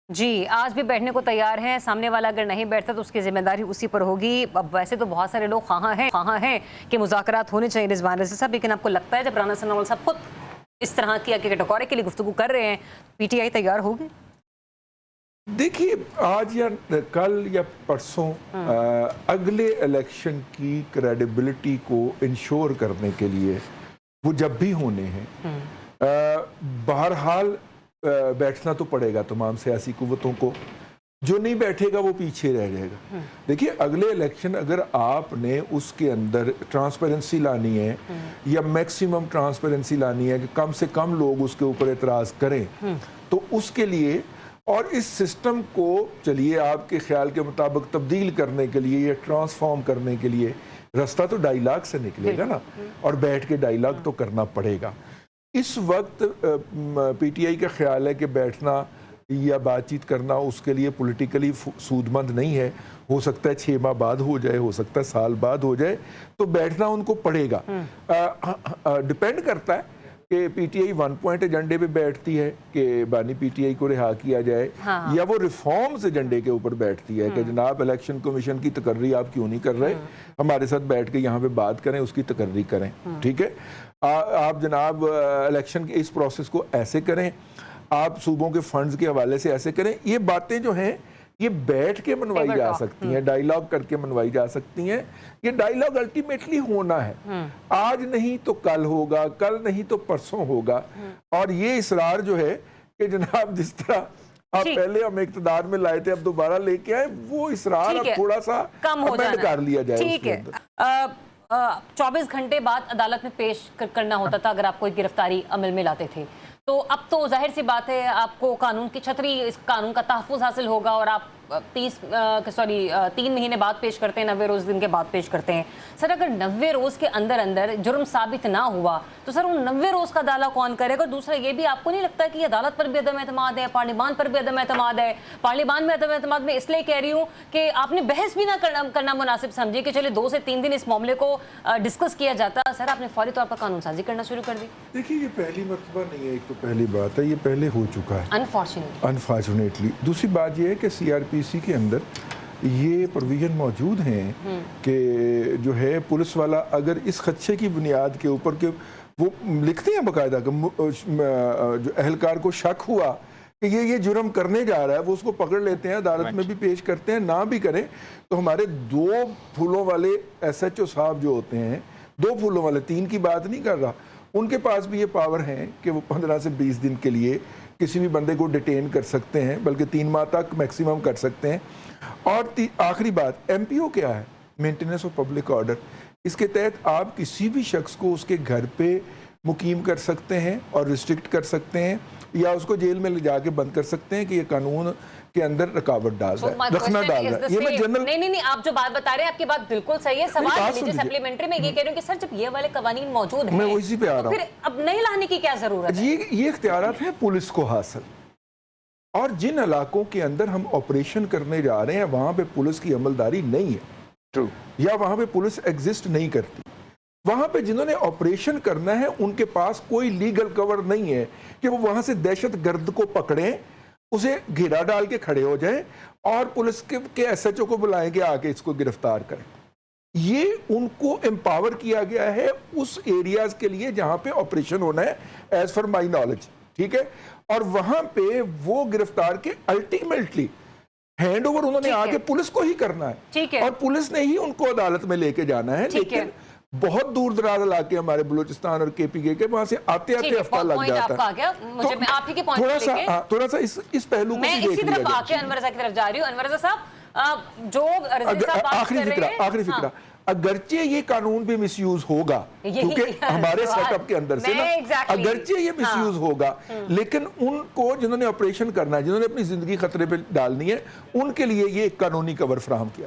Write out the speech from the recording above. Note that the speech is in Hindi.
जी, आज भी बैठने को तैयार हैं। सामने वाला अगर नहीं बैठता तो उसकी ज़िम्मेदारी उसी पर होगी। अब वैसे तो बहुत सारे लोग ख़वाह हैं कि मुज़ाकरात होने चाहिए रिज़वान रज़ी साहब, लेकिन आपको लगता है जब राना सनाउल्लाह साहब खुद इस तरह की आगे के टकोरे के लिए गुफ्तगू कर रहे हैं, पीटीआई तैयार होगी? देखिए, आज या कल या परसों अगले इलेक्शन की क्रेडिबिलिटी को इंश्योर करने के लिए वो जब भी होने हैं, बहरहाल बैठना तो पड़ेगा तमाम सियासी कुव्वतों को। जो नहीं बैठेगा वो पीछे रह जाएगा। देखिए, अगले इलेक्शन अगर आपने उसके अंदर ट्रांसपेरेंसी लानी है या मैक्सिमम ट्रांसपेरेंसी लानी है कि कम से कम लोग उसके ऊपर एतराज़ करें, तो उसके लिए और इस सिस्टम को चलिए आपके ख्याल के मुताबिक तब्दील करने के लिए या ट्रांसफॉर्म करने के लिए रास्ता तो डायलॉग से निकलेगा ना, और बैठ के डायलॉग तो करना पड़ेगा। इस वक्त पीटीआई का ख्याल है कि बैठना या बातचीत करना उसके लिए पॉलिटिकली सूदमंद नहीं है। हो सकता है 6 माह बाद हो जाए, हो सकता है साल बाद हो जाए, तो बैठना उनको पड़ेगा। डिपेंड करता है कि पीटीआई 1 पॉइंट एजेंडे पे बैठती है कि बानी पीटीआई को रिहा किया जाए, या वो रिफॉर्म्स एजेंडे के ऊपर बैठती है कि जनाब इलेक्शन कमीशन की तकर्री आप क्यों नहीं कर रहे, हमारे साथ बैठ के यहाँ पे बात करें, उसकी तकर्री करें। ठीक है, आप जनाब इलेक्शन के इस प्रोसेस को ऐसे करें, आप सूबों के फंड्स के हवाले से ऐसे करें। ये बातें जो हैं ये बैठ के मनवाई जा सकती हैं, डायलॉग करके मनवाई जा सकती हैं। ये डायलॉग अल्टीमेटली होना है, आज नहीं तो कल होगा, कल नहीं तो परसों होगा। और ये इसरार जो है कि जनाब जिस तरह आप पहले हम इक़्तिदार में लाए थे अब दोबारा लेके आए, वो इसरार अब थोड़ा सा कम हो जाना कर लिया जाए। ठीक है, 24 घंटे बाद अदालत में पेश करना होता था अगर आप कोई गिरफ्तारी अमल में लाते थे, तो अब तो जाहिर सी बात है आपको कानून की छतरी, इस कानून का तहफ़्फ़ुज़ हासिल होगा और आप 3 महीने बाद पेश करते हैं, 90 रोज़ दिन के बाद पेश करते हैं। सर, अगर 90 रोज़ के अंदर जुर्म साबित ना हुआ तो सर उन 90 रोज़ का दाला कौन करेगा? दूसरा ये भी आपको नहीं लगता कि अदालत पर भी अदम एतमाद है, पार्लिमान पर भी अदम एतमाद है? पार्लिमान में अदम एतमाद में इसलिए कह रही हूँ कि आपने बहस भी ना करना मुनासिब समझिए कि चले 2 से 3 दिन इस मामले को डिस्कस किया जाता। सर, आपने फौरी तौर पर कानून साजी करना शुरू कर दी। देखिए, ये पहली मर्तबा नहीं है, एक तो पहली बात है, ये पहले हो चुका है अनफॉर्चुनेटली। दूसरी बात ये है कि सीआरपीसी के अंदर ये प्रोविजन मौजूद हैं कि जो है पुलिस वाला अगर इस खदशे की बुनियाद के ऊपर के वो लिखते हैं बाकायदा कि जो अहलकार को शक हुआ कि ये जुर्म करने जा रहा है, वो उसको पकड़ लेते हैं, अदालत में भी पेश करते हैं। ना भी करें तो हमारे 2 फूलों वाले एसएचओ साहब जो होते हैं, 2 फूलों वाले, 3 की बात नहीं कर रहा, उनके पास भी ये पावर है कि वो 15 से 20 दिन के लिए किसी भी बंदे को डिटेन कर सकते हैं, बल्कि 3 माह तक मैक्सिमम कर सकते हैं। और आखिरी बात, एमपीओ क्या है? Maintenance of public order. इसके तहत आप किसी भी शख्स को उसके घर पे मुकीम कर सकते हैं और रिस्ट्रिक्ट कर सकते हैं, या उसको जेल में ले जाके बंद कर सकते हैं कि ये कानून के अंदर रुकावट डाल रहा है, रखना डाल रहा है। ये मैं जनरल नहीं, आप जो बात बता रहे हैं आपकी बात बिल्कुल सही है। सवाल सप्लीमेंट्री में ये कह रही हूं कि सर, जब ये वाले कवानीन मौजूद हैं, मैं उसी पे आ रहा हूं, फिर अब नहीं लाने की क्या जरूरत है? ये इख्तियारात है पुलिस को हासिल, और जिन इलाकों के अंदर हम ऑपरेशन करने जा रहे हैं वहां पे पुलिस की अमलदारी नहीं है, या वहां पे पुलिस एग्जिस्ट नहीं करती, वहां पे जिन्होंने ऑपरेशन करना है उनके पास कोई लीगल कवर नहीं है कि वो वहां से दहशत गर्द को पकड़ें, उसे घेरा डाल के खड़े हो जाएं और पुलिस के एसएचओ को बुलाएं कि आके इसको गिरफ्तार करें। ये उनको एम्पावर किया गया है उस एरियाज के लिए जहां पे ऑपरेशन होना है, एज फॉर माई नॉलेज। ठीक है, और वहां पे वो गिरफ्तार के अल्टीमेटली हैंड ओवर उन्होंने आके पुलिस को ही करना है, और पुलिस ने ही उनको अदालत में लेके जाना है। लेकिन बहुत दूर दराज इलाके हमारे बलूचिस्तान और केपीके के, वहां से आते हफ्ता लग जाता है। थोड़ा सा इस पहलू को भी देख लिया जाए। अनवर रज़ा की तरफ जा रही हूँ। अनवर रज़ा साहब, जो आखिरी फिक्रा, अगरचे ये कानून भी मिसयूज होगा क्योंकि हमारे सेटअप के अंदर से ना, अगरचे ये मिसयूज होगा, लेकिन उनको जिन्होंने ऑपरेशन करना है, जिन्होंने अपनी जिंदगी खतरे पे डालनी है, उनके लिए ये कानूनी कवर फराहम किया।